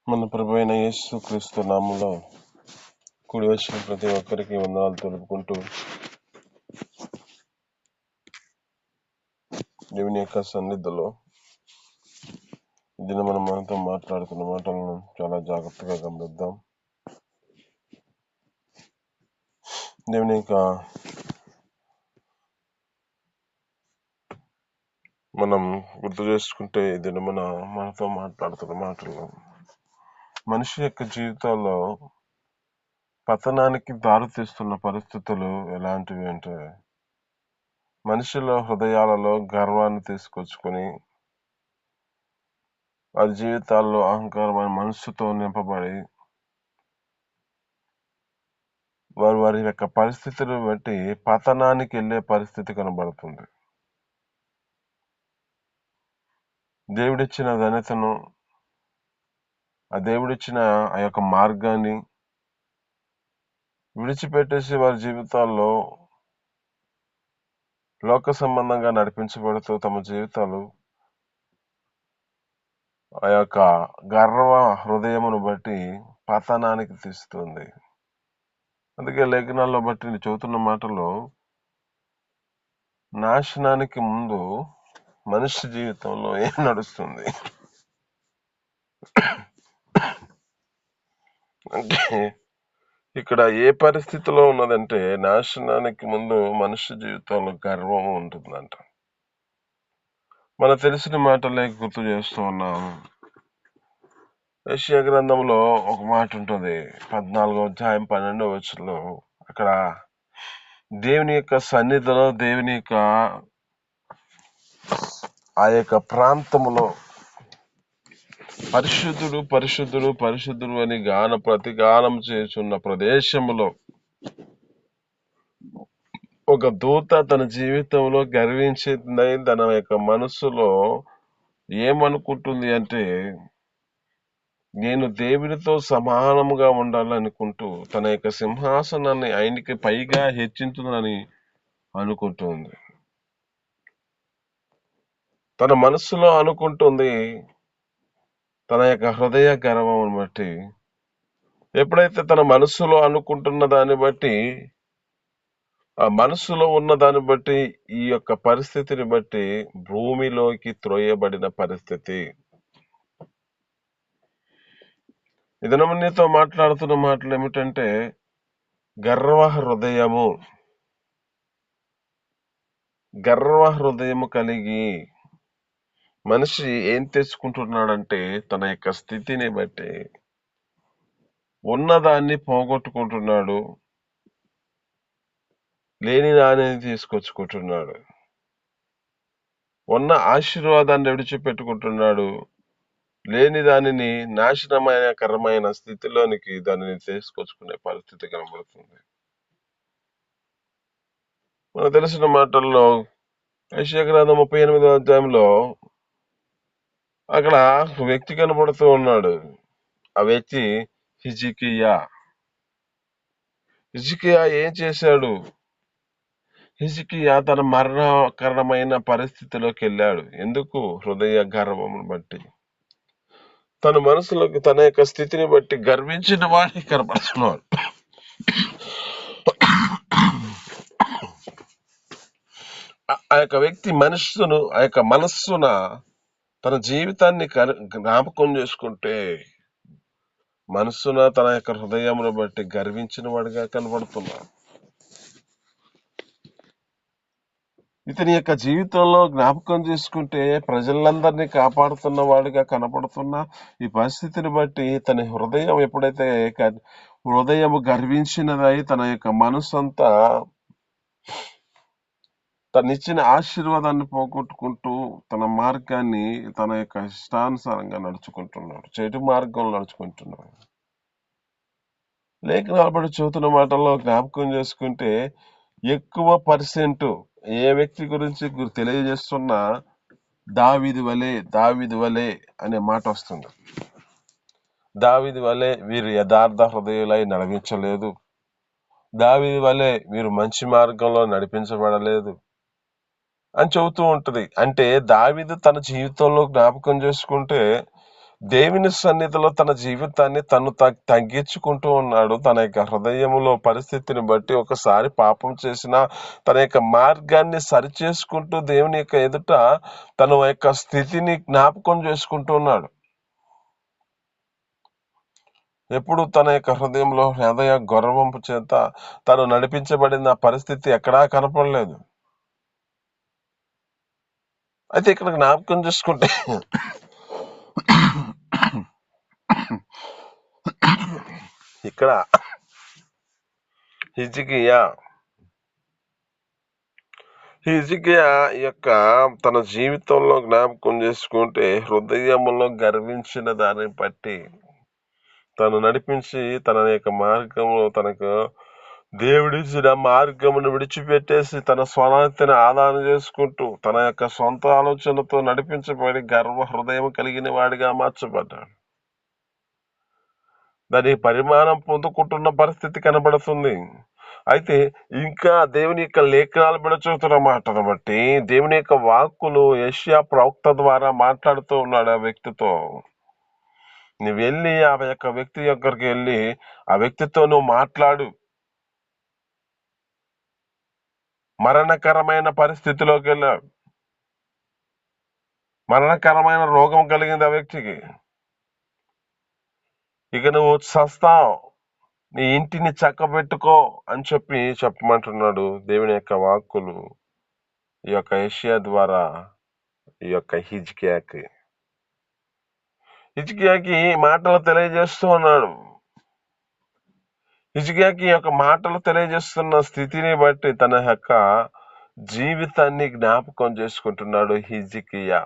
మన ప్రభు అయిన యేసు క్రీస్తు నామంలో కూడి వచ్చిన ప్రతి ఒక్కరికి వందనాలు తెలుపుకుంటూ దేవుని యొక్క సన్నిధిలో ఇది మనం మనతో మాట్లాడుతున్న మాటలను చాలా జాగ్రత్తగా గమనిద్దాం. దేవుని యొక్క మనం గుర్తు చేసుకుంటే ఇది మనతో మాట్లాడుతున్న మాటలు మనిషి యొక్క జీవితాల్లో పతనానికి దారి తీస్తున్న పరిస్థితులు ఎలాంటివి అంటే, మనిషిలో హృదయాలలో గర్వాన్ని తీసుకొచ్చుకొని వారి జీవితాల్లో అహంకారమైన మనస్సుతో నింపబడి వారి యొక్క పరిస్థితులను బట్టి పతనానికి వెళ్ళే పరిస్థితి కనబడుతుంది. దేవుడిచ్చిన ఘనతను, ఆ దేవుడిచ్చిన ఆ యొక్క మార్గాన్ని విడిచిపెట్టేసి వారి జీవితాల్లో లోక సంబంధంగా నడిపించబడుతూ తమ జీవితాలు ఆ యొక్క గర్వ హృదయమును బట్టి పతనానికి తీస్తుంది. అందుకే లేఖనాల్లో బట్టి నేను చెబుతున్న మాటలో, నాశనానికి ముందు మనిషి జీవితంలో ఏం నడుస్తుంది అంటే, ఇక్కడ ఏ పరిస్థితిలో ఉన్నదంటే, నాశనానికి ముందు మనిషి జీవితంలో గర్వం ఉంటుందంట. మనకు తెలిసిన మాటలే గుర్తు చేస్తూ ఉన్నాం. యెషయా గ్రంథంలో ఒక మాట ఉంటుంది, 14వ అధ్యాయం 12వ వచనంలో. అక్కడ దేవుని యొక్క సన్నిధిలో, దేవుని యొక్క ఆ యొక్క ప్రాంతములో పరిశుద్ధుడు పరిశుద్ధుడు పరిశుద్ధుడు అని ప్రతిగానం చేస్తున్న ప్రదేశంలో ఒక దూత తన జీవితంలో గర్వించింది. తన యొక్క మనసులో ఏమనుకుంటుంది అంటే, నేను దేవునితో సమానముగా ఉండాలనుకుంటూ తన యొక్క సింహాసనాన్ని ఆయనకి పైగా హెచ్చించునని అనుకుంటుంది. తన మనసులో అనుకుంటుంది. తన యొక్క హృదయ గర్వం బట్టి, ఎప్పుడైతే తన మనసులో అనుకుంటున్న దాన్ని బట్టి, ఆ మనసులో ఉన్న దాన్ని బట్టి, ఈ యొక్క పరిస్థితిని బట్టి భూమిలోకి త్రోయబడిన పరిస్థితి. ఇదనము నీతో మాట్లాడుతున్న మాటలు ఏమిటంటే, గర్వ హృదయము కలిగి మనిషి ఏం తెచ్చుకుంటున్నాడంటే, తన యొక్క స్థితిని బట్టి ఉన్నదాన్ని పోగొట్టుకుంటున్నాడు, లేని దానిని తీసుకొచ్చుకుంటున్నాడు. ఉన్న ఆశీర్వాదాన్ని విడిచిపెట్టుకుంటున్నాడు, లేని దానిని నాశనకరమైన స్థితిలోనికి దానిని తీసుకొచ్చుకునే పరిస్థితి కనబడుతుంది. మనకు తెలిసిన మాటల్లో యెషయా గ్రంథం 38వ అధ్యాయంలో అక్కడ ఒక వ్యక్తి కనబడుతూ ఉన్నాడు. ఆ వ్యక్తి హిజ్కియా. ఏం చేశాడు? హిజ్కియా తన మరణకరమైన పరిస్థితిలోకి వెళ్ళాడు. ఎందుకు? హృదయ గర్వమును బట్టి, తన మనసులోకి తన యొక్క స్థితిని బట్టి గర్వించిన వాడిని కనబడుతున్నాడు. ఆ యొక్క వ్యక్తి ఆ యొక్క మనస్సున తన జీవితాన్ని జ్ఞాపకం చేసుకుంటే, మనస్సున తన యొక్క హృదయమును బట్టి గర్వించిన వాడిగా కనబడుతున్నాడు. ఇతని యొక్క జీవితంలో జ్ఞాపకం చేసుకుంటే ప్రజలందరినీ కాపాడుతున్న వాడిగా కనపడుతున్న ఈ పరిస్థితిని బట్టి, తన హృదయం ఎప్పుడైతే హృదయం గర్వించినదై తన యొక్క మనసు అంతా తనిచ్చిన ఆశీర్వాదాన్ని పోగొట్టుకుంటూ తన మార్గాన్ని తన యొక్క ఇష్టానుసారంగా నడుచుకుంటున్నాడు, చెడు మార్గంలో నడుచుకుంటున్నాడు. లేఖనాలు బట్టి చూస్తున్న మాటల్లో జ్ఞాపకం చేసుకుంటే, ఎక్కువ పర్సెంట్ ఏ వ్యక్తి గురించి తెలియజేస్తున్నా దావీదు వలే అనే మాట వస్తుంది. దావీదు వలే వీరు యథార్థ హృదయులై నడిపించలేదు, దావీదు వలే వీరు మంచి మార్గంలో నడిపించబడలేదు అని చెబుతూ ఉంటది. అంటే దావీదు తన జీవితంలో జ్ఞాపకం చేసుకుంటే, దేవుని సన్నిధిలో తన జీవితాన్ని తను తగ్గించుకుంటూ ఉన్నాడు. తన యొక్క హృదయములో పరిస్థితిని బట్టి ఒకసారి పాపం చేసిన తన యొక్క మార్గాన్ని సరిచేసుకుంటూ దేవుని యొక్క ఎదుట తన యొక్క స్థితిని జ్ఞాపకం చేసుకుంటూ ఉన్నాడు. ఎప్పుడు తన యొక్క హృదయంలో హృదయ గౌరవంపు చేత తను నడిపించబడిన పరిస్థితి ఎక్కడా కనపడలేదు. అయితే ఇక్కడ జ్ఞాపకం చేసుకుంటే ఇక్కడ హిజ్కియా యొక్క తన జీవితంలో జ్ఞాపకం చేసుకుంటే హృదయములో గర్వించిన దాన్ని బట్టి తను నడిపించి తన యొక్క మార్గంలో తనకు దేవుడిచ్చిన మార్గమును విడిచిపెట్టేసి తన స్వనాతిని ఆదానం చేసుకుంటూ తన యొక్క సొంత ఆలోచనతో నడిపించబడి గర్వ హృదయం కలిగిన వాడిగా మార్చబడ్డాడు. దాని పరిమాణం పొందుకుంటున్న పరిస్థితి కనబడుతుంది. అయితే ఇంకా దేవుని యొక్క లేఖనాలు విడచూతున్న మాటను బట్టి దేవుని యొక్క వాక్కులు యెషయా ప్రవక్త ద్వారా మాట్లాడుతూ ఉన్నాడు ఆ వ్యక్తితో. నువ్వు వెళ్ళి ఆ యొక్క వ్యక్తి దగ్గరికి వెళ్ళి ఆ వ్యక్తితో నువ్వు మాట్లాడు. మరణకరమైన పరిస్థితిలోకి వెళ్ళాడు. మరణకరమైన రోగం కలిగింది ఆ వ్యక్తికి. ఇక నువ్వు చస్తావు, నీ ఇంటిని చక్కబెట్టుకో అని చెప్పమంటున్నాడు దేవుని యొక్క వాక్కులు ఈ యొక్క యెషయా ద్వారా ఈ యొక్క హిజ్కియాకి మాటలు తెలియజేస్తూ ఉన్నాడు. హిజ్కియాకి యొక్క మాటలు తెలియజేస్తున్న స్థితిని బట్టి తన యొక్క జీవితాన్ని జ్ఞాపకం చేసుకుంటున్నాడు హిజ్కియా.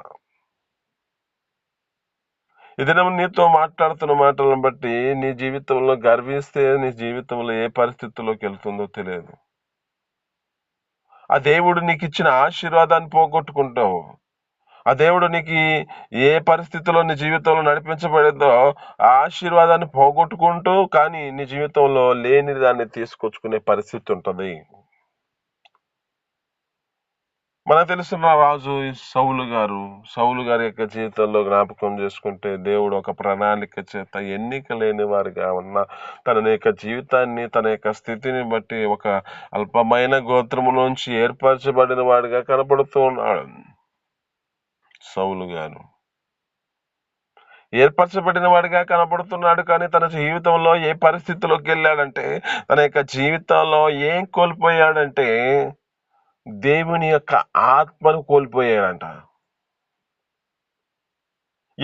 ఇదినం నీతో మాట్లాడుతున్న మాటలను బట్టి నీ జీవితంలో గర్విస్తే నీ జీవితంలో ఏ పరిస్థితుల్లోకి వెళ్తుందో తెలియదు. ఆ దేవుడు నీకు ఇచ్చిన ఆశీర్వాదాన్ని పోగొట్టుకుంటావు. ఆ దేవుడు నీకు ఏ పరిస్థితిలో నీ జీవితంలో నడిపించబడిందో ఆ ఆశీర్వాదాన్ని పోగొట్టుకుంటూ కానీ నీ జీవితంలో లేని దాన్ని తీసుకొచ్చుకునే పరిస్థితి ఉంటది. మనకు తెలిసిన రాజు సౌలు గారి యొక్క జీవితంలో జ్ఞాపకం చేసుకుంటే దేవుడు ఒక ప్రణాళిక చేత ఎన్నిక లేని వారిగా ఉన్న తన యొక్క జీవితాన్ని తన యొక్క స్థితిని బట్టి ఒక అల్పమైన గోత్రములోంచి ఏర్పరచబడిన వాడిగా కనపడుతూ ఉన్నాడు. సౌలు గారు ఏర్పరచబడిన వాడిగా కనపడుతున్నాడు. కానీ తన జీవితంలో ఏ పరిస్థితిలోకి వెళ్ళాడంటే తన యొక్క జీవితంలో ఏం కోల్పోయాడంటే దేవుని యొక్క ఆత్మను కోల్పోయాడంట.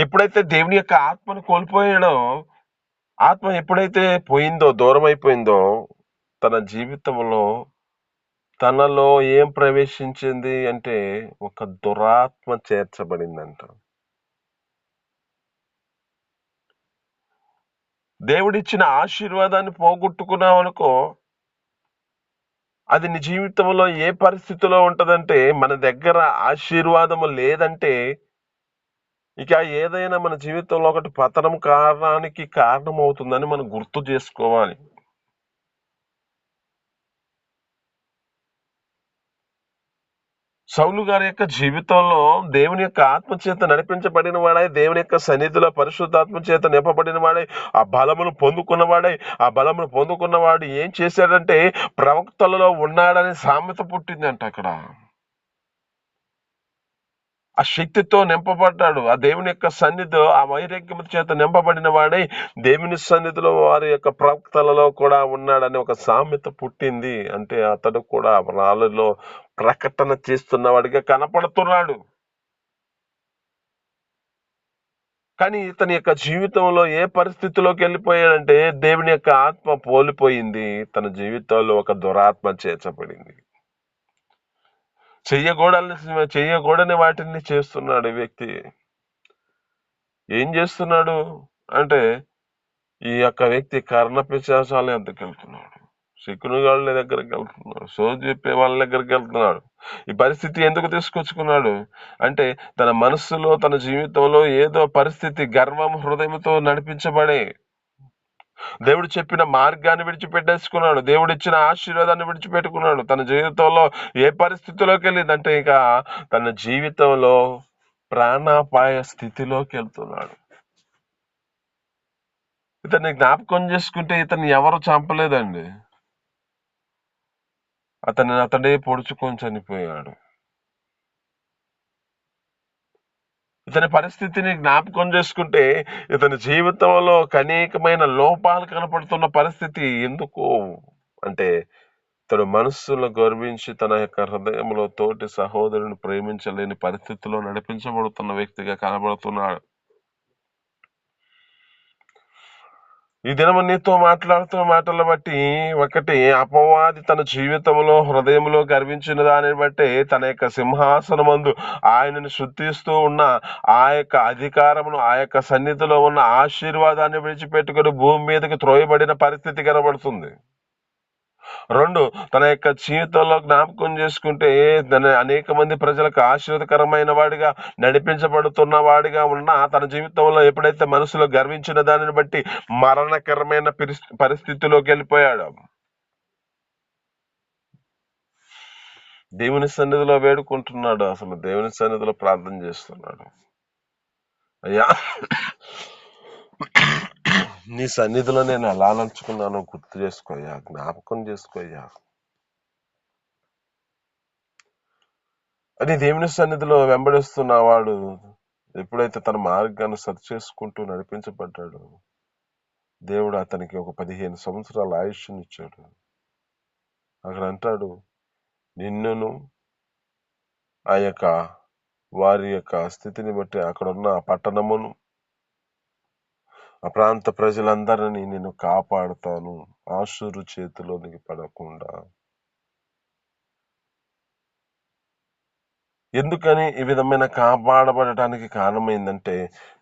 ఎప్పుడైతే దేవుని యొక్క ఆత్మను కోల్పోయాడో, ఆత్మ ఎప్పుడైతే పోయిందో, దూరం అయిపోయిందో, తన జీవితంలో తనలో ఏం ప్రవేశించింది అంటే ఒక దురాత్మ చేర్చబడిందంట. దేవుడిచ్చిన ఆశీర్వాదాన్ని పోగొట్టుకున్నావు అనుకో, అది నీ జీవితంలో ఏ పరిస్థితిలో ఉంటదంటే మన దగ్గర ఆశీర్వాదము లేదంటే ఇక ఏదైనా మన జీవితంలో ఒకటి పతనం కారణానికి కారణం అవుతుందని మనం గుర్తు చేసుకోవాలి. సౌలు గారి యొక్క జీవితంలో దేవుని యొక్క ఆత్మ చేత నడిపించబడిన వాడై, దేవుని యొక్క సన్నిధిలో పరిశుద్ధాత్మ చేత నింపబడిన వాడై, ఆ బలమును పొందుకున్నవాడు ఏం చేశాడంటే ప్రవక్తలలో ఉన్నాడని సామెత పుట్టిందంట. అక్కడ ఆ శక్తితో నింపబడ్డాడు. ఆ దేవుని యొక్క సన్నిధిలో ఆ వైరాగ్యం చేత నింపబడిన వాడై దేవుని సన్నిధిలో వారి యొక్క ప్రవక్తలలో కూడా ఉన్నాడని ఒక సామెత పుట్టింది. అంటే అతడు కూడా వాళ్ళలో ప్రకటన చేస్తున్నవాడిగా కనపడుతున్నాడు. కానీ ఇతని యొక్క జీవితంలో ఏ పరిస్థితిలోకి వెళ్ళిపోయాడంటే దేవుని యొక్క ఆత్మ పోలిపోయింది. తన జీవితంలో ఒక దురాత్మ చేర్చబడింది. చెయ్యకూడని వాటిని చేస్తున్నాడు ఈ వ్యక్తి. ఏం చేస్తున్నాడు అంటే ఈ యొక్క వ్యక్తి కర్ణపిశాచాల దగ్గరికి వెళ్తున్నాడు, శకునుగాళ్ళ దగ్గరికి వెళ్తున్నాడు, సోది చెప్పే వాళ్ళ దగ్గరికి వెళ్తున్నాడు. ఈ పరిస్థితి ఎందుకు తీసుకొచ్చుకున్నాడు అంటే తన మనస్సులో తన జీవితంలో ఏదో పరిస్థితి గర్వం హృదయంతో నడిపించబడే దేవుడు చెప్పిన మార్గాన్ని విడిచిపెట్టేసుకున్నాడు. దేవుడు ఇచ్చిన ఆశీర్వాదాన్ని విడిచిపెట్టుకున్నాడు. తన జీవితంలో ఏ పరిస్థితిలోకి వెళ్ళిందంటే ఇక తన జీవితంలో ప్రాణాపాయ స్థితిలోకి వెళ్తున్నాడు. ఇతన్ని జ్ఞాపకం చేసుకుంటే ఇతన్ని ఎవరు చంపలేదండి. అతడే పొడుచుకొని చనిపోయాడు. ఇతని పరిస్థితిని జ్ఞాపకం చేసుకుంటే ఇతని జీవితంలో అనేకమైన లోపాలు కనపడుతున్న పరిస్థితి. ఎందుకు అంటే ఇతడు మనస్సులో గర్వించి తన యొక్క హృదయంలో తోటి సహోదరుని ప్రేమించలేని పరిస్థితిలో నడిపించబడుతున్న వ్యక్తిగా కనబడుతున్నాడు. ఈ దినము నీతో మాట్లాడుతున్న మాటలు బట్టి, ఒకటి, అపవాది తన జీవితంలో హృదయంలో గర్వించిన దానిని బట్టి తన యొక్క సింహాసనమందు ఆయనను శుద్ధిస్తూ ఉన్న ఆ యొక్క అధికారమును, ఆ యొక్క సన్నిధిలో ఉన్న ఆశీర్వాదాన్ని విడిచిపెట్టుకుని భూమి మీదకి త్రోయబడిన పరిస్థితి కనబడుతుంది. 2, తన యొక్క జీవితంలో జ్ఞాపకం చేసుకుంటే అనేక మంది ప్రజలకు ఆశీర్వదకరమైన వాడిగా, నడిపించబడుతున్న వాడిగా ఉన్న తన జీవితంలో ఎప్పుడైతే మనసులో గర్వించిన దానిని బట్టి మరణకరమైన పరిస్థితిలోకి వెళ్ళిపోయాడు. దేవుని సన్నిధిలో వేడుకుంటున్నాడు, అసలు దేవుని సన్నిధిలో ప్రార్థన చేస్తున్నాడు. అయ్యా, నీ సన్నిధిలో నేను ఎలా నడుచుకున్నానో గుర్తు చేసుకోయ్యా, జ్ఞాపకం చేసుకోయ్యా అని దేవుని సన్నిధిలో వెంబడిస్తున్న వాడు ఎప్పుడైతే తన మార్గాన్ని సరి చేసుకుంటూ నడిపించబడ్డాడు, దేవుడు అతనికి ఒక 15 సంవత్సరాల ఆయుష్నిచ్చాడు. అక్కడ అంటాడు, నిన్నును ఆ యొక్క వారి యొక్క స్థితిని బట్టి అక్కడున్న పట్టణమును, ఆ ప్రాంత ప్రజలందరినీ నేను కాపాడుతాను, ఆషూరు చేతిలోనికి పడకుండా. ఎందుకని ఈ విధమైన కాపాడబడటానికి కారణమైందంటే,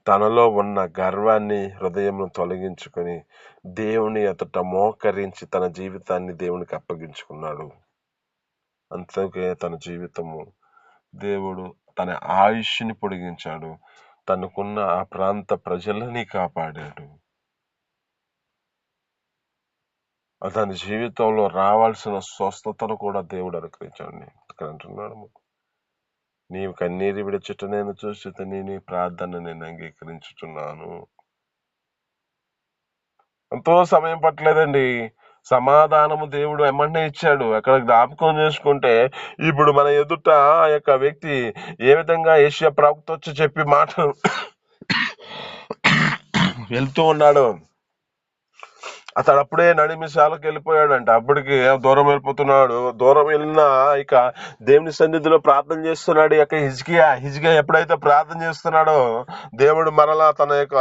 తనలో ఉన్న గర్వాన్ని హృదయంలో తొలగించుకొని దేవుని ఎదుట మోకరించి తన జీవితాన్ని దేవునికి అప్పగించుకున్నాడు. అంతకే తన జీవితము దేవుడు తన ఆయుష్ని పొడిగించాడు, తనకున్న ఆ ప్రాంత ప్రజలని కాపాడాడు. అతని జీవితంలో రావాల్సిన స్వస్థతను కూడా దేవుడు అనుగ్రహించాడు. ఇక్కడ అంటున్నాడు, నీవు కన్నీరు విడిచుట నేను చూసి నీ ప్రార్థన నేను అంగీకరించుతున్నాను. ఎంతో సమయం పట్టలేదండి, సమాధానము దేవుడు ఎమ్మనే ఇచ్చాడు. అక్కడ జ్ఞాపకం చేసుకుంటే ఇప్పుడు మన ఎదుట ఆ యొక్క వ్యక్తి ఏ విధంగా ఏషియా ప్రవక్త వచ్చి చెప్పి మాట వెళ్తూ ఉన్నాడు. అతడు అప్పుడే నడిమిశాలకు వెళ్ళిపోయాడంట. అప్పటికి దూరం వెళ్ళిపోతున్నాడు. దూరం వెళ్ళినా ఇక దేవుని సన్నిధిలో ప్రార్థన చేస్తున్నాడు. ఇక హిజ్కియా ఎప్పుడైతే ప్రార్థన చేస్తున్నాడో దేవుడు మరలా తన యొక్క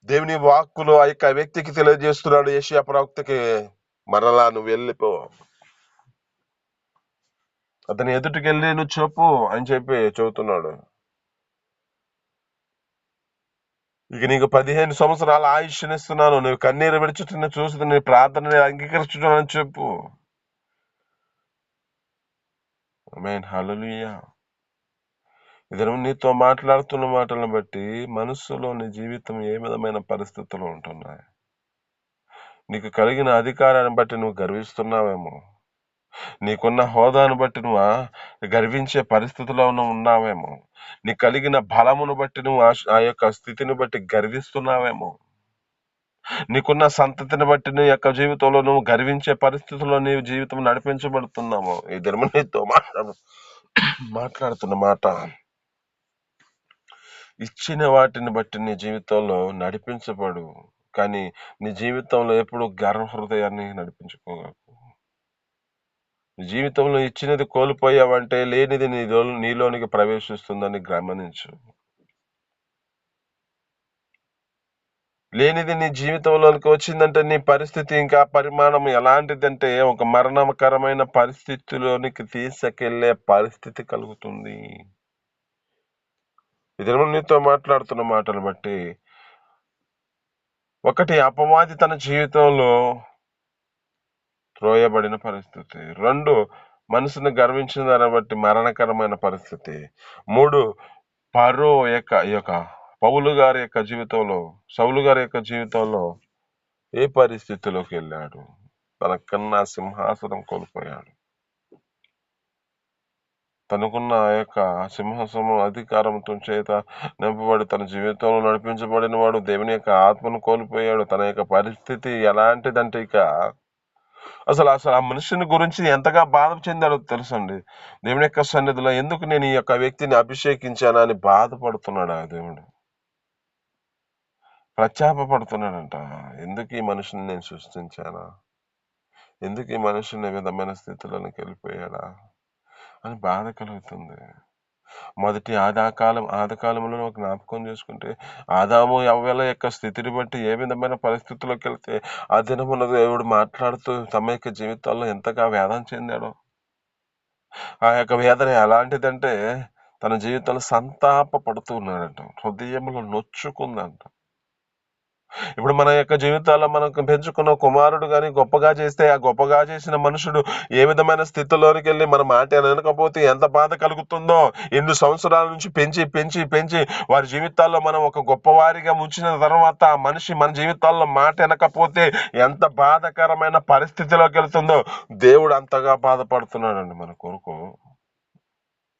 దేవుని వాక్కులు ఆ యొక్క వ్యక్తికి తెలియజేస్తున్నాడు, ఏషియా ప్రవక్తకి, మరలా నువ్వు వెళ్ళిపో, అతని ఎదుటికి వెళ్ళి నువ్వు చెప్పు అని చెప్పి చెబుతున్నాడు. ఇక నీకు 15 సంవత్సరాల ఆయుష్నిస్తున్నాను, నువ్వు కన్నీరు విడిచుతున్న చూసి నీ ప్రార్థన అంగీకరించున్నానని చెప్పు. ఆమేన్, హల్లెలూయా. ఇద్దరు నీతో మాట్లాడుతున్న మాటలను బట్టి మనస్సులో నీ జీవితం ఏ విధమైన పరిస్థితులు ఉంటున్నాయి? నీకు కలిగిన అధికారాన్ని బట్టి నువ్వు గర్విస్తున్నావేమో, నీకున్న హోదాను బట్టి నువ్వు గర్వించే పరిస్థితిలో ఉన్నావేమో, నీకు కలిగిన బలమును బట్టి నువ్వు ఆ యొక్క స్థితిని బట్టి గర్విస్తున్నావేమో, నీకున్న సంతతిని బట్టి నీ యొక్క జీవితంలో నువ్వు గర్వించే పరిస్థితుల్లో నీ జీవితం నడిపించబడుతున్నామో. ఈ దినము నీతో మాట్లాడుతున్న మాట, ఇచ్చిన వాటిని బట్టి నీ జీవితంలో నడిపించబడు, కానీ నీ జీవితంలో ఎప్పుడు గర్వ హృదయాన్ని నడిపించుకోగలవు. నీ జీవితంలో ఇచ్చినది కోల్పోయావంటే లేనిది నీలోనికి ప్రవేశిస్తుందని గమనించు. లేనిది నీ జీవితంలోనికి వచ్చిందంటే నీ పరిస్థితి ఇంకా పరిమాణం ఎలాంటిదంటే ఒక మరణకరమైన పరిస్థితిలోనికి తీసుకెళ్లే పరిస్థితి కలుగుతుంది. ఇదే నీతో మాట్లాడుతున్న మాటలు బట్టి, ఒకటి, అపవాది తన జీవితంలో త్రోయబడిన పరిస్థితి. 2, మనసును గర్వించిన దాన్ని బట్టి మరణకరమైన పరిస్థితి. 3, పరో యొక్క పౌలు గారి యొక్క జీవితంలో, సౌలు గారి యొక్క జీవితంలో ఏ పరిస్థితిలోకి వెళ్ళాడు? తనకన్నా సింహాసనం కోల్పోయాడు. తనకున్న ఆ యొక్క సింహాసనం అధికారంతో చేత నింపబడి తన జీవితంలో నడిపించబడిన వాడు దేవుని యొక్క ఆత్మను కోల్పోయాడు. తన యొక్క పరిస్థితి ఎలాంటిదంటే అసలు అసలు ఆ మనుషుని గురించి ఎంతగా బాధ చెందాడో తెలుసండి. దేవుని యొక్క సన్నిధిలో ఎందుకు నేను ఈ యొక్క వ్యక్తిని అభిషేకించానా అని బాధపడుతున్నాడు ఆ దేవుడు. పశ్చాత్తాపడుతున్నాడంట. ఎందుకు ఈ మనుషుని నేను సృష్టించానా, ఎందుకు ఈ మనుషుని ఈ విధమైన స్థితిలోనికి వెళ్ళిపోయాడా అని బాధ కలుగుతుంది. మొదటి ఆదికాలంలో జ్ఞాపకం చేసుకుంటే ఆదాము యవ్వల యొక్క స్థితిని బట్టి ఏ విధమైన పరిస్థితుల్లోకి వెళ్తే ఆ దినమున దేవుడు మాట్లాడుతూ తమ యొక్క జీవితాల్లో ఎంతగా వేదన చెందాడో. ఆ యొక్క వేదన ఎలాంటిదంటే తన జీవితంలో సంతాప పడుతూ ఉన్నాడంట, హృదయంలో నొచ్చుకుందంట. ఇప్పుడు మన యొక్క జీవితాల్లో మనకు పెంచుకున్న కుమారుడు గాని గొప్పగా చేస్తే ఆ గొప్పగా చేసిన మనుషుడు ఏ విధమైన స్థితిలోనికి వెళ్ళి మన మాట వినకపోతే ఎంత బాధ కలుగుతుందో. 8 సంవత్సరాల నుంచి పెంచి పెంచి పెంచి వారి జీవితాల్లో మనం ఒక గొప్పవారిగా ముంచిన తర్వాత ఆ మనిషి మన జీవితాల్లో మాట వినకపోతే ఎంత బాధాకరమైన పరిస్థితిలోకి వెళ్తుందో దేవుడు అంతగా బాధపడుతున్నాడండి మన కొరకు.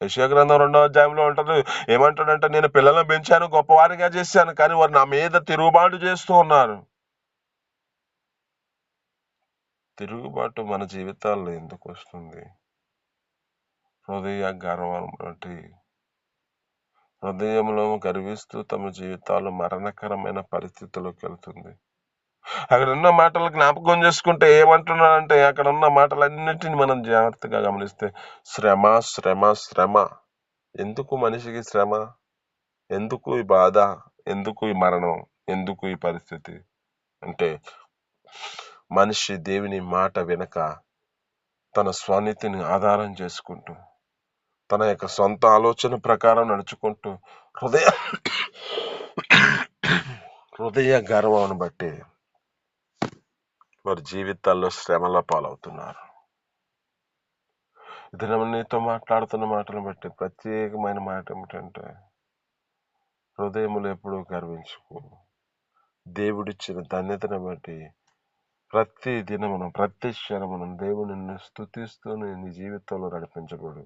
యెషయా గ్రంథం 2వ అధ్యాయంలో ఉంటది, ఏమంటాడంటే నేను పిల్లలను పెంచాను, గొప్పవారిగా చేశాను, కానీ వారు నా మీద తిరుగుబాటు చేస్తూ ఉన్నారు. తిరుగుబాటు మన జీవితాల్లో ఎందుకు వస్తుంది? హృదయ గర్వం బట్టి, హృదయంలో గర్విస్తూ తమ జీవితాలు మరణకరమైన పరిస్థితుల్లోకి వెళ్తుంది. అక్కడ ఉన్న మాటలు జ్ఞాపకం చేసుకుంటే ఏమంటున్నాడంటే, అక్కడ ఉన్న మాటలన్నిటిని మనం జాగ్రత్తగా గమనిస్తే శ్రమ శ్రమ శ్రమ. ఎందుకు మనిషికి శ్రమ? ఎందుకు ఈ బాధ? ఎందుకు ఈ మరణం? ఎందుకు ఈ పరిస్థితి? అంటే మనిషి దేవుని మాట వినక తన స్వనీతిని ఆధారం చేసుకుంటూ తన యొక్క సొంత ఆలోచన ప్రకారం నడుచుకుంటూ హృదయ గర్వాన్ని బట్టి వారి జీవితాల్లో శ్రమల పాలవుతున్నారు. ఇది నీతో మాట్లాడుతున్న మాటలను బట్టి ప్రత్యేకమైన మాట ఏమిటంటే, హృదయములు ఎప్పుడూ గర్వించుకో. దేవుడిచ్చిన ధన్యతను బట్టి ప్రతి దినమును ప్రతి క్షణమును దేవుని స్తుతిస్తూ నీ జీవితంలో నడిపించబడు.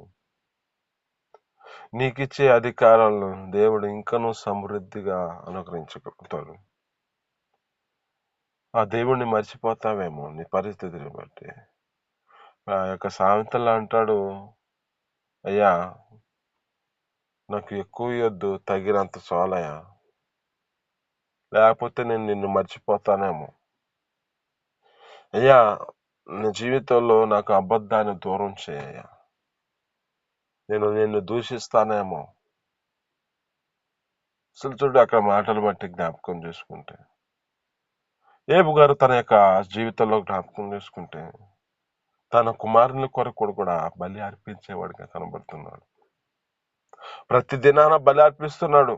నీకిచ్చే అధికారాలను దేవుడు ఇంకనూ సమృద్ధిగా అనుగ్రహించగలుగుతాడు. ఆ దేవుణ్ణి మర్చిపోతావేమో నీ పరిస్థితిని బట్టి. ఆ యొక్క సామెతల్లో అంటాడు, అయ్యా నాకు ఎక్కువ ఇవ్వద్దు, తగినంత చాలయ్యా, లేకపోతే నేను నిన్ను మర్చిపోతానేమో. అయ్యా నీ జీవితంలో నాకు అబద్ధాన్ని దూరం చేయ, నేను నిన్ను దూషిస్తానేమో. అసలు చూడు అక్కడ మాటలు బట్టి జ్ఞాపకం చేసుకుంటే, ఏబు గారు తన యొక్క జీవితంలో జ్ఞాపకం చేసుకుంటే తన కుమారుని కొరకు కూడా బలి అర్పించేవాడిగా కనబడుతున్నాడు. ప్రతి దినాన బలి అర్పిస్తున్నాడు.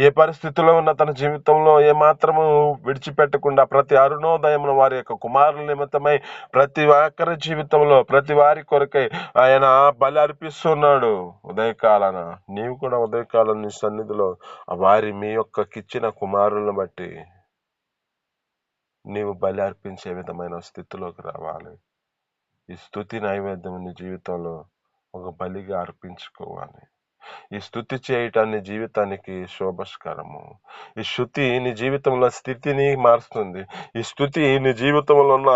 ఏ పరిస్థితిలో ఉన్న తన జీవితంలో ఏమాత్రము విడిచిపెట్టకుండా ప్రతి అరుణోదయంలో వారి యొక్క కుమారుల నిమిత్తమై ప్రతి ఒక్కరి జీవితంలో ప్రతి వారి కొరకై ఆయన బలి అర్పిస్తున్నాడు. ఉదయకాలన నీవు కూడా ఉదయకాలం నీ సన్నిధిలో మీ యొక్కకిచ్చిన కుమారులను బట్టి నీవు బలి అర్పించే విధమైన స్థితిలోకి రావాలి. ఈ స్తుతి నైవేద్యం నీ జీవితంలో ఒక బలిగా అర్పించుకోవాలి. ఈ స్తుతి చేయటాన్ని జీవితానికి శోభస్కరము. ఈ స్తుతి నీ జీవితంలో స్థితిని మారుస్తుంది. ఈ స్తుతి నీ జీవితంలో ఉన్న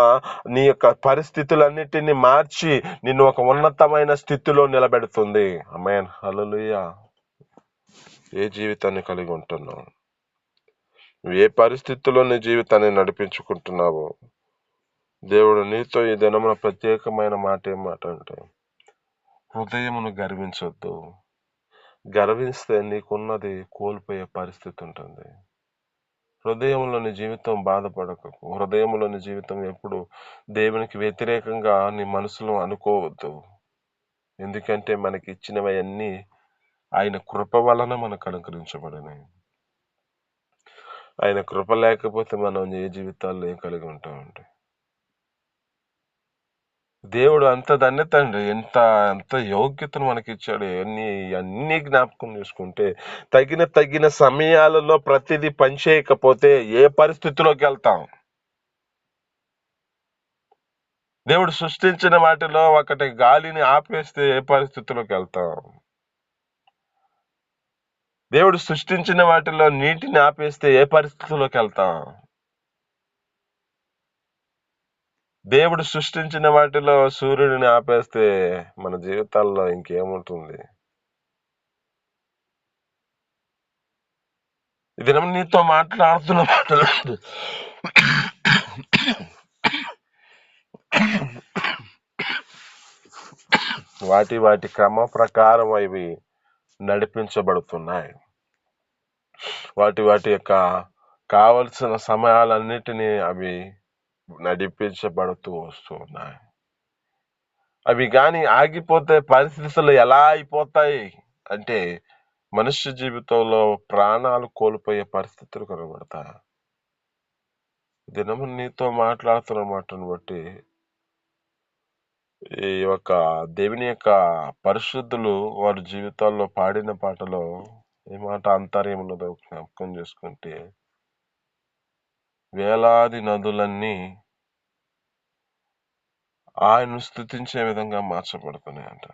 నీ యొక్క పరిస్థితులన్నిటిని మార్చి నిన్ను ఒక ఉన్నతమైన స్థితిలో నిలబెడుతుంది. ఆమేన్, హల్లెలూయా. ఏ జీవితాన్ని కలిగి ఉంటున్నావు? నువ్వు ఏ పరిస్థితుల్లో నీ జీవితాన్ని నడిపించుకుంటున్నావో దేవుడు నీతో ఈ దినమున ప్రత్యేకమైన మాట ఏమంటే, హృదయమును గర్వించొద్దు. గర్విస్తే నీకున్నది కోల్పోయే పరిస్థితి ఉంటుంది. హృదయంలోని జీవితం బాధపడకు. హృదయంలోని జీవితం ఎప్పుడు దేవునికి వ్యతిరేకంగా నీ మనసులో అనుకోవద్దు. ఎందుకంటే మనకి ఇచ్చినవన్నీ ఆయన కృప వలన మనకు అనుగ్రహించబడినాయి. ఆయన కృప లేకపోతే మనం ఏ జీవితాల్లో ఏం కలిగి ఉంటామంటే, దేవుడు అంత ధన్యత అండి, ఎంత యోగ్యతను మనకి ఇచ్చాడు. అన్ని జ్ఞాపకం చేసుకుంటే తగిన సమయాలలో ప్రతిదీ పనిచేయకపోతే ఏ పరిస్థితిలోకి వెళ్తాం? దేవుడు సృష్టించిన వాటిలో ఒకటి గాలిని ఆపేస్తే ఏ పరిస్థితిలోకి వెళ్తాం? దేవుడు సృష్టించిన వాటిలో నీటిని ఆపేస్తే ఏ పరిస్థితిలోకి వెళ్తాం? దేవుడు సృష్టించిన వాటిలో సూర్యుడిని ఆపేస్తే మన జీవితాల్లో ఇంకేముంటుంది? ఇది నీతో మాట్లాడుతున్న మాటలు వాటి క్రమ ప్రకారం అవి నడిపించబడుతున్నాయి. వాటి యొక్క కావలసిన సమయాలన్నిటినీ అవి నడిపించబడుతూ వస్తున్నాయి. అవి గాని ఆగిపోతే పరిస్థితులు ఎలా అయిపోతాయి అంటే మనుష్య జీవితంలో ప్రాణాలు కోల్పోయే పరిస్థితులు కనబడతాయి. దినము నీతో మాట్లాడుతున్న మాటను బట్టి ఈ యొక్క దేవుని యొక్క పరిశుద్ధులు వారి జీవితాల్లో పాడిన పాటలో ఏ మాట అంతర్యం ఉన్నదో జ్ఞాపకం చేసుకుంటే, వేలాది నదులన్నీ ఆయన్ను స్తుతించే విధంగా మార్చబడుతున్నాయంట.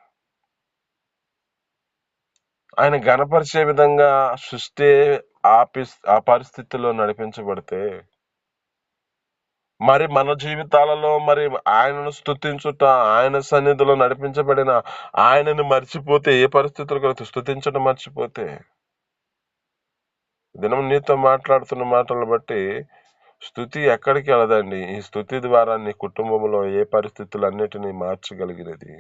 ఆయన గణపరిచే విధంగా సృష్టి ఆ పరిస్థితిలో నడిపించబడితే, మరి మన జీవితాలలో మరి ఆయనను స్తుతించుట, ఆయన సన్నిధిలో నడిపించబడిన ఆయనను మర్చిపోతే ఏ పరిస్థితులు స్తుతించడం మర్చిపోతే, దినం నీతో మాట్లాడుతున్న మాటలను బట్టి స్తుతి ఎక్కడికి వెళ్ళదండి. ఈ స్తుతి ద్వారా నీ కుటుంబంలో ఏ పరిస్థితులన్నిటినీ మార్చగలిగినది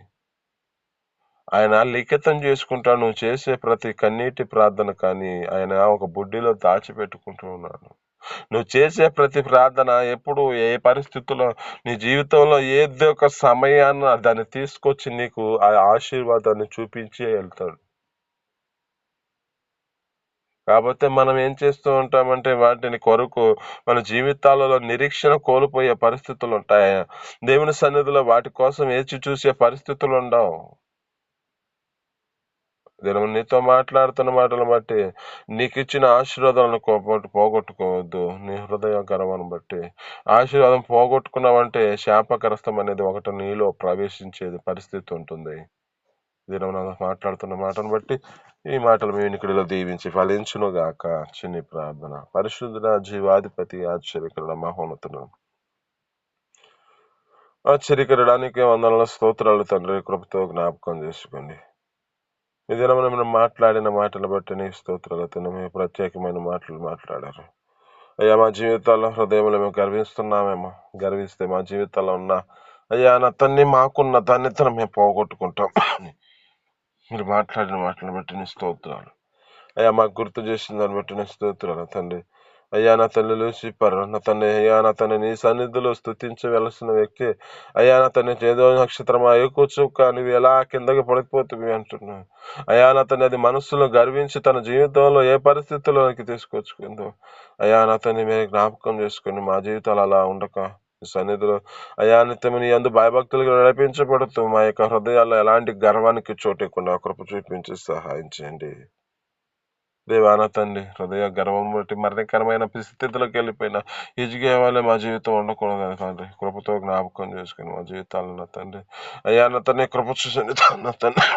ఆయన లిఖితం చేసుకుంటా. నువ్వు చేసే ప్రతి కన్నీటి ప్రార్థన కానీ ఆయన ఒక బుడ్డిలో దాచిపెట్టుకుంటూ ఉన్నాడు. నువ్వు చేసే ప్రతి ప్రార్థన ఎప్పుడు ఏ పరిస్థితుల్లో నీ జీవితంలో ఏదో ఒక సమయాన్ని దాన్ని తీసుకొచ్చి నీకు ఆ ఆశీర్వాదాన్ని చూపించే వెళ్తాడు. కాబట్టి మనం ఏం చేస్తూ ఉంటామంటే వాటిని కొరకు మన జీవితాలలో నిరీక్షణ కోల్పోయే పరిస్థితులు ఉంటాయి. దేవుని సన్నిధిలో వాటి కోసం వేచి చూసే పరిస్థితులు ఉండవు. నేను నీతో మాట్లాడుతున్న మాటలను బట్టి నీకు ఇచ్చిన ఆశీర్వాదాలను పోగొట్టుకోవద్దు. నీ హృదయ గర్వాన్ని బట్టి ఆశీర్వాదం పోగొట్టుకున్నావంటే శాపగ్రస్తం అనేది ఒకటి నీలో ప్రవేశించేది పరిస్థితి ఉంటుంది. దీని మాట్లాడుతున్న మాటను బట్టి ఈ మాటలు మీ వినికిడిలో దీవించి ఫలించును గాక. చిన్ని ప్రార్థన. పరిశుద్ధుడ జీవాధిపతి ఆశ్చర్యకరుడ మహోన్నతుడు ఆశ్చర్యకరుడానికి వందనాలు స్తోత్రాలు తండ్రి, కృపతో జ్ఞాపకం చేసుకోండి. ఈ దినమున మనం మాట్లాడిన మాటలు బట్టి నీ స్తోత్రాలు తండ్రి, ప్రత్యేకమైన మాటలు మాట్లాడారు. అయ్యా మా జీవితాల్లో హృదయంలో మేము గర్విస్తున్నామేమో, గర్విస్తే మా జీవితాల్లో ఉన్న అయ్యా నా తన్ని మాకున్న దాన్నితనం మేము పోగొట్టుకుంటాం. మీరు మాట్లాడిన మాటలను బట్టి నీ స్తోత్రాలు అయ్యా, మాకు గుర్తు చేసిన దాన్ని బట్టి నీ స్తోత్రాలు తండ్రి. అయ్యా నా తల్లి లూసిఫర్ నా తండ్రి, అయ్యా నా తండ్రి నీ సన్నిధిలో స్తుతించవలసిన వ్యక్తి అయ్యా నా తండ్రి, ఏదో నక్షత్రమా ఎక్కువ కానీ ఎలా కిందకి పడిపోతుంది అంటున్నాను. అయ్యా నా తండ్రి, అది మనస్సులో గర్వించి తన జీవితంలో ఏ పరిస్థితుల్లోకి తీసుకొచ్చుకుందో అయ్యా నా తండ్రి మీరు జ్ఞాపకం చేసుకుని మా జీవితాలు అలా ఉండక సన్నిధిలో అయా నిత్యము నీ యందు భయభక్తులుగా నడిపించబడుతూ మా యొక్క హృదయాల్లో ఎలాంటి గర్వానికి చోటకుండా కృప చూపించి సహాయం చేయండి. దేవాన తండ్రి, హృదయ గర్వం బట్టి మరణకరమైన పరిస్థితులకు వెళ్ళిపోయిన హిజ్కియా వల్లే మా జీవితం ఉండకూడదు తండ్రి. కృపతో జ్ఞాపకం చేసుకుని మా జీవితాలను తండ్రి అయ్యా నా తండ్రి కృప చూసండి నా తండ్రి.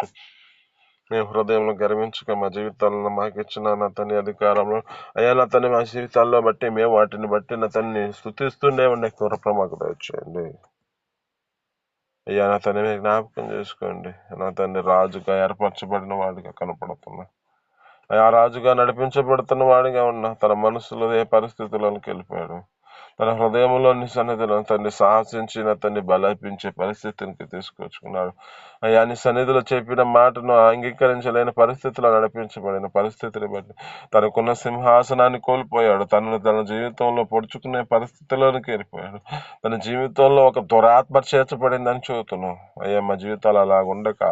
మేము హృదయంలో గర్వించుక మా జీవితాలను మాకు ఇచ్చిన నా తండ్రి అధికారంలో అయ్యా నా తండ్రి మా జీవితాల్లో బట్టి మేము వాటిని బట్టి నా తండ్రి స్తుతిస్తుండే ఉండే కృప మాకు దయచేయండి. అయ్యా నా తండ్రి మీరు జ్ఞాపకం చేసుకోండి. నా తండ్రి రాజుగా ఏర్పరచబడిన వాడిగా కనపడుతున్నా ఆ రాజుగా నడిపించబడుతున్న వాడిగా ఉన్న తన మనసులో ఏ పరిస్థితుల్లోకి వెళ్ళిపోయాడు. తన హృదయంలోని సన్నిధిలో తండ్రి సాహసించిన తండ్రి బలపించే పరిస్థితికి తీసుకొచ్చుకున్నాడు. అయ్యా నీ సన్నిధిలో చెప్పిన మాటను అంగీకరించలేని పరిస్థితిలో నడిపించబడిన పరిస్థితిని బట్టి తనకున్న సింహాసనాన్ని కోల్పోయాడు. తన జీవితంలో పొడుచుకునే పరిస్థితిలోనికి వెళ్ళిపోయాడు. తన జీవితంలో ఒక దురాత్మ చేర్చబడిందని చూస్తున్నాం. అయ్యా మా జీవితాలు అలా ఉండక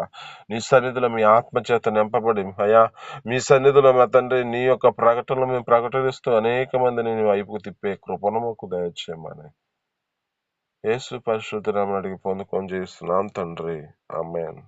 నీ సన్నిధిలో మీ ఆత్మ చేత నింపబడి అయ్యా మీ సన్నిధిలో మా తండ్రి నీ యొక్క ప్రకటనలు మేము ప్రకటిస్తూ అనేక మందిని నీ వైపుకు తిప్పే కృపను మాకు దయచేయమని యేసు పరిశుద్ధ నామమున అడిగి పొందుకొని జీవిస్తున్నాం తండ్రి. ఆమేన్.